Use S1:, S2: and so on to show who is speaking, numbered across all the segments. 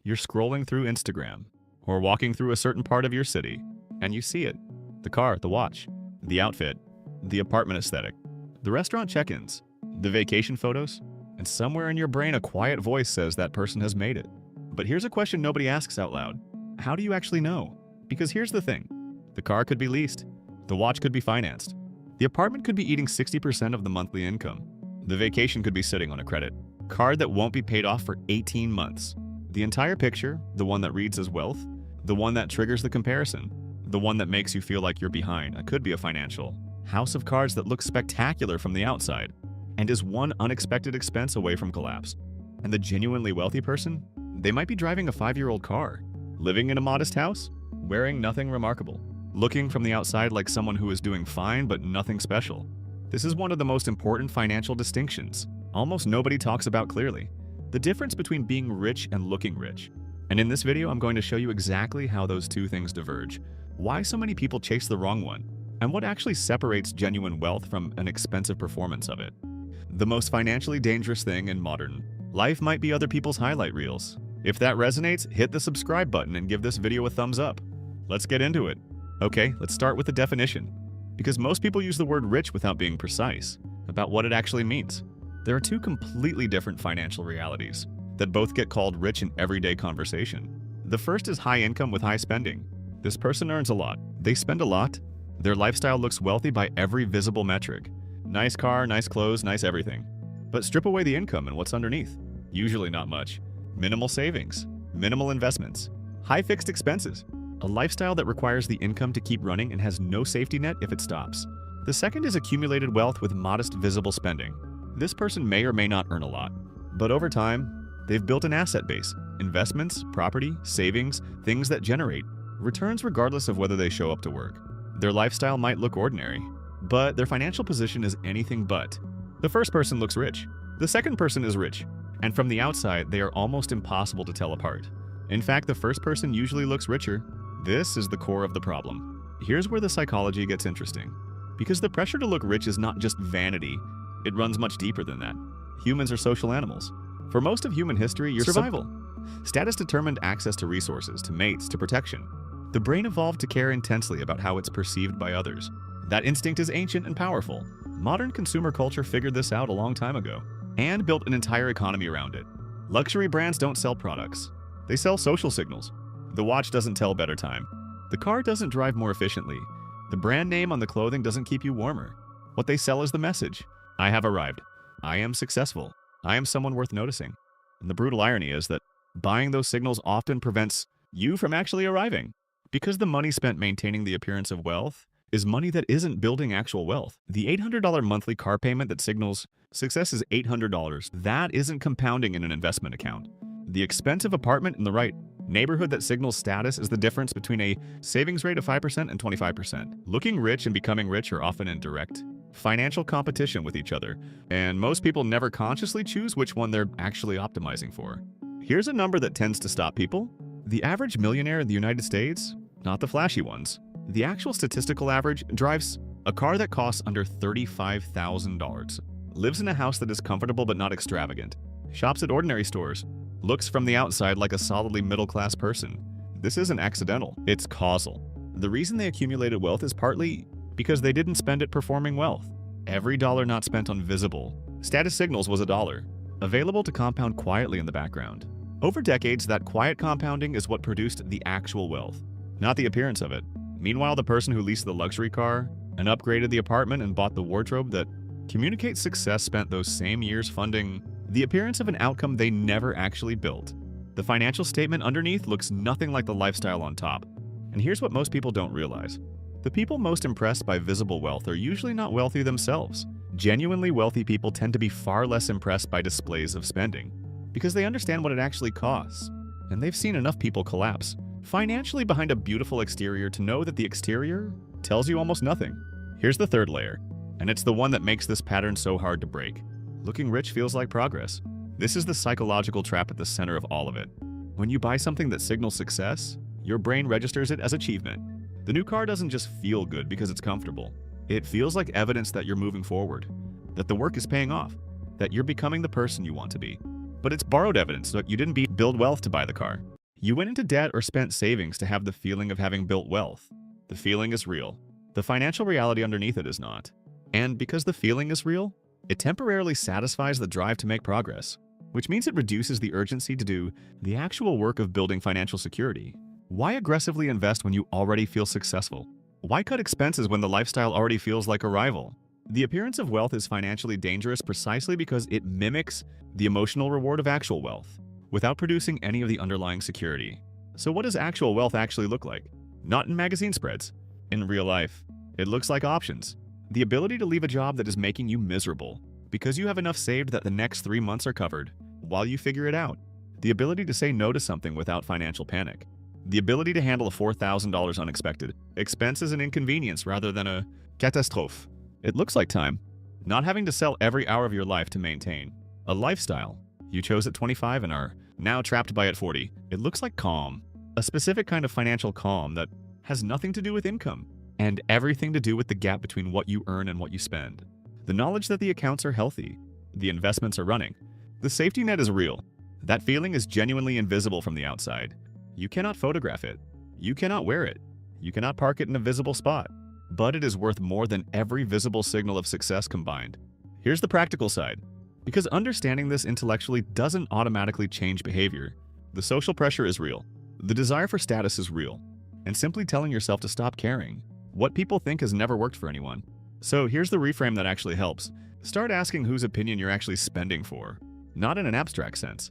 S1: You're scrolling through Instagram or walking through a certain part of your city, and you see it. The car, the watch, the outfit, the apartment aesthetic, the restaurant check-ins, the vacation photos, and somewhere in your brain a quiet voice says that person has made it. But here's a question nobody asks out loud. How do you actually know? Because here's the thing. The car could be leased. The watch could be financed. The apartment could be eating 60% of the monthly income. The vacation could be sitting on a credit card that won't be paid off for 18 months. The entire picture, the one that reads as wealth, the one that triggers the comparison, the one that makes you feel like you're behind, it could be a financial house of cards that looks spectacular from the outside and is one unexpected expense away from collapse. And the genuinely wealthy person, they might be driving a 5-year-old car, living in a modest house, wearing nothing remarkable, looking from the outside like someone who is doing fine but nothing special. This is one of the most important financial distinctions almost nobody talks about clearly. The difference between being rich and looking rich. And in this video, I'm going to show you exactly how those two things diverge, why so many people chase the wrong one, and what actually separates genuine wealth from an expensive performance of it. The most financially dangerous thing in modern life might be other people's highlight reels. If that resonates, hit the subscribe button and give this video a thumbs up. Let's get into it. Okay, let's start with the definition, because most people use the word rich without being precise about what it actually means. There are two completely different financial realities that both get called rich in everyday conversation. The first is high income with high spending. This person earns a lot. They spend a lot. Their lifestyle looks wealthy by every visible metric. Nice car, nice clothes, nice everything. But strip away the income and what's underneath? Usually not much. Minimal savings, minimal investments, high fixed expenses. A lifestyle that requires the income to keep running and has no safety net if it stops. The second is accumulated wealth with modest visible spending. This person may or may not earn a lot, but over time, they've built an asset base, investments, property, savings, things that generate returns regardless of whether they show up to work. Their lifestyle might look ordinary, but their financial position is anything but. The first person looks rich. The second person is rich, and from the outside, they are almost impossible to tell apart. In fact, the first person usually looks richer. This is the core of the problem. Here's where the psychology gets interesting, because the pressure to look rich is not just vanity. It runs much deeper than that. Humans are social animals. For most of human history, your survival. Status determined access to resources, to mates, to protection. The brain evolved to care intensely about how it's perceived by others. That instinct is ancient and powerful. Modern consumer culture figured this out a long time ago and built an entire economy around it. Luxury brands don't sell products. They sell social signals. The watch doesn't tell better time. The car doesn't drive more efficiently. The brand name on the clothing doesn't keep you warmer. What they sell is the message. I have arrived. I am successful. I am someone worth noticing. And the brutal irony is that buying those signals often prevents you from actually arriving, because the money spent maintaining the appearance of wealth is money that isn't building actual wealth. The $800 monthly car payment that signals success is $800. That isn't compounding in an investment account. The expensive apartment in the right neighborhood that signals status is the difference between a savings rate of 5% and 25%. Looking rich and becoming rich are often in direct financial competition with each other, and most people never consciously choose which one they're actually optimizing for. Here's a number that tends to stop people. The average millionaire in the United States, not the flashy ones, the actual statistical average, drives a car that costs under $35,000, lives in a house that is comfortable but not extravagant, shops at ordinary stores, looks from the outside like a solidly middle-class person. This isn't accidental, it's causal. The reason they accumulated wealth is partly because they didn't spend it performing wealth. Every dollar not spent on visible status signals was a dollar, available to compound quietly in the background. Over decades, that quiet compounding is what produced the actual wealth, not the appearance of it. Meanwhile, the person who leased the luxury car and upgraded the apartment and bought the wardrobe that communicates success spent those same years funding the appearance of an outcome they never actually built. The financial statement underneath looks nothing like the lifestyle on top. And here's what most people don't realize. The people most impressed by visible wealth are usually not wealthy themselves. Genuinely wealthy people tend to be far less impressed by displays of spending, because they understand what it actually costs, and they've seen enough people collapse financially behind a beautiful exterior to know that the exterior tells you almost nothing. Here's the third layer, and it's the one that makes this pattern so hard to break. Looking rich feels like progress. This is the psychological trap at the center of all of it. When you buy something that signals success, your brain registers it as achievement. The new car doesn't just feel good because it's comfortable. It feels like evidence that you're moving forward, that the work is paying off, that you're becoming the person you want to be. But it's borrowed evidence that you didn't build wealth to buy the car. You went into debt or spent savings to have the feeling of having built wealth. The feeling is real. The financial reality underneath it is not. And because the feeling is real, it temporarily satisfies the drive to make progress, which means it reduces the urgency to do the actual work of building financial security. Why aggressively invest when you already feel successful? Why cut expenses when the lifestyle already feels like a rival? The appearance of wealth is financially dangerous precisely because it mimics the emotional reward of actual wealth, without producing any of the underlying security. So what does actual wealth actually look like? Not in magazine spreads. In real life, it looks like options. The ability to leave a job that is making you miserable because you have enough saved that the next 3 months are covered while you figure it out. The ability to say no to something without financial panic. The ability to handle a $4,000 unexpected expense as an inconvenience rather than a catastrophe. It looks like time. Not having to sell every hour of your life to maintain. A lifestyle you chose at 25 and are now trapped by at 40. It looks like calm. A specific kind of financial calm that has nothing to do with income and everything to do with the gap between what you earn and what you spend. The knowledge that the accounts are healthy, the investments are running, the safety net is real. That feeling is genuinely invisible from the outside. You cannot photograph it. You cannot wear it. You cannot park it in a visible spot. But it is worth more than every visible signal of success combined. Here's the practical side. Because understanding this intellectually doesn't automatically change behavior. The social pressure is real. The desire for status is real. And simply telling yourself to stop caring what people think has never worked for anyone. So here's the reframe that actually helps. Start asking whose opinion you're actually spending for, not in an abstract sense.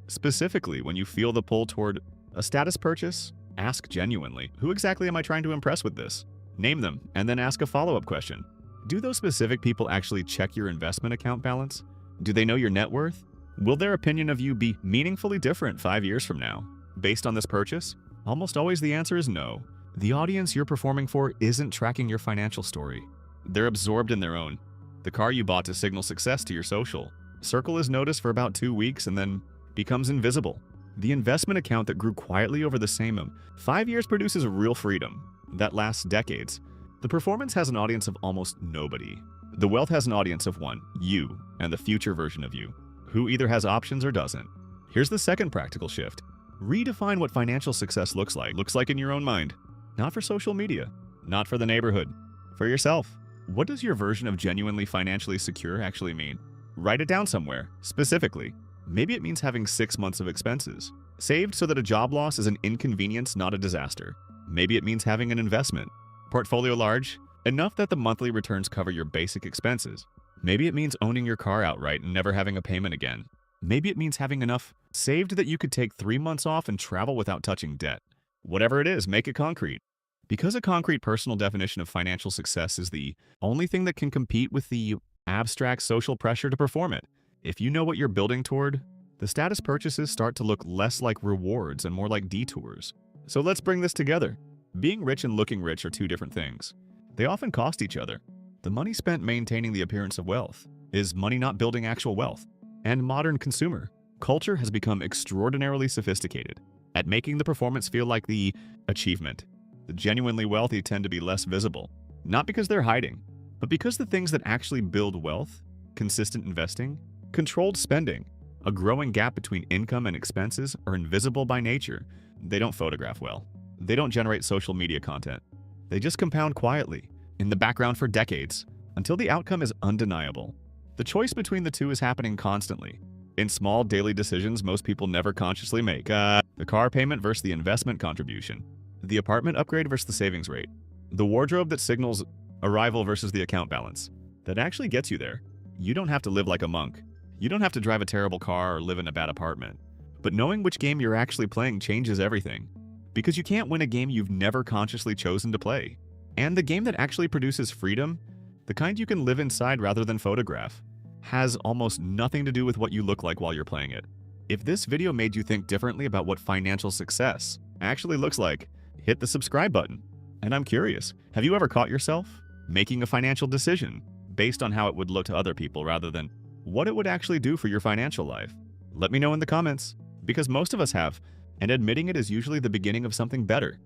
S1: Specifically, when you feel the pull toward a status purchase, ask genuinely, who exactly am I trying to impress with this? Name them, and then ask a follow-up question. Do those specific people actually check your investment account balance? Do they know your net worth? Will their opinion of you be meaningfully different 5 years from now, based on this purchase? Almost always the answer is no. The audience you're performing for isn't tracking your financial story. They're absorbed in their own. The car you bought to signal success to your social circle is noticed for about 2 weeks and then becomes invisible. The investment account that grew quietly over the same 5 years produces real freedom that lasts decades. The performance has an audience of almost nobody. The wealth has an audience of one, you, and the future version of you, who either has options or doesn't. Here's the second practical shift. Redefine what financial success looks like in your own mind. Not for social media, not for the neighborhood, for yourself. What does your version of genuinely financially secure actually mean? Write it down somewhere, specifically. Maybe it means having 6 months of expenses, saved so that a job loss is an inconvenience, not a disaster. Maybe it means having an investment portfolio large, enough that the monthly returns cover your basic expenses. Maybe it means owning your car outright and never having a payment again. Maybe it means having enough saved that you could take 3 months off and travel without touching debt. Whatever it is, make it concrete. Because a concrete personal definition of financial success is the only thing that can compete with the abstract social pressure to perform it. If you know what you're building toward, the status purchases start to look less like rewards and more like detours. So let's bring this together. Being rich and looking rich are two different things. They often cost each other. The money spent maintaining the appearance of wealth is money not building actual wealth. And modern consumer culture has become extraordinarily sophisticated at making the performance feel like the achievement. The genuinely wealthy tend to be less visible, not because they're hiding, but because the things that actually build wealth, consistent investing, controlled spending, a growing gap between income and expenses are invisible by nature. They don't photograph well. They don't generate social media content. They just compound quietly, in the background for decades, until the outcome is undeniable. The choice between the two is happening constantly. In small daily decisions most people never consciously make. The car payment versus the investment contribution. The apartment upgrade versus the savings rate. The wardrobe that signals arrival versus the account balance. That actually gets you there. You don't have to live like a monk. You don't have to drive a terrible car or live in a bad apartment. But knowing which game you're actually playing changes everything. Because you can't win a game you've never consciously chosen to play. And the game that actually produces freedom, the kind you can live inside rather than photograph, has almost nothing to do with what you look like while you're playing it. If this video made you think differently about what financial success actually looks like, hit the subscribe button. And I'm curious, have you ever caught yourself making a financial decision based on how it would look to other people rather than what it would actually do for your financial life? Let me know in the comments, because most of us have, and admitting it is usually the beginning of something better.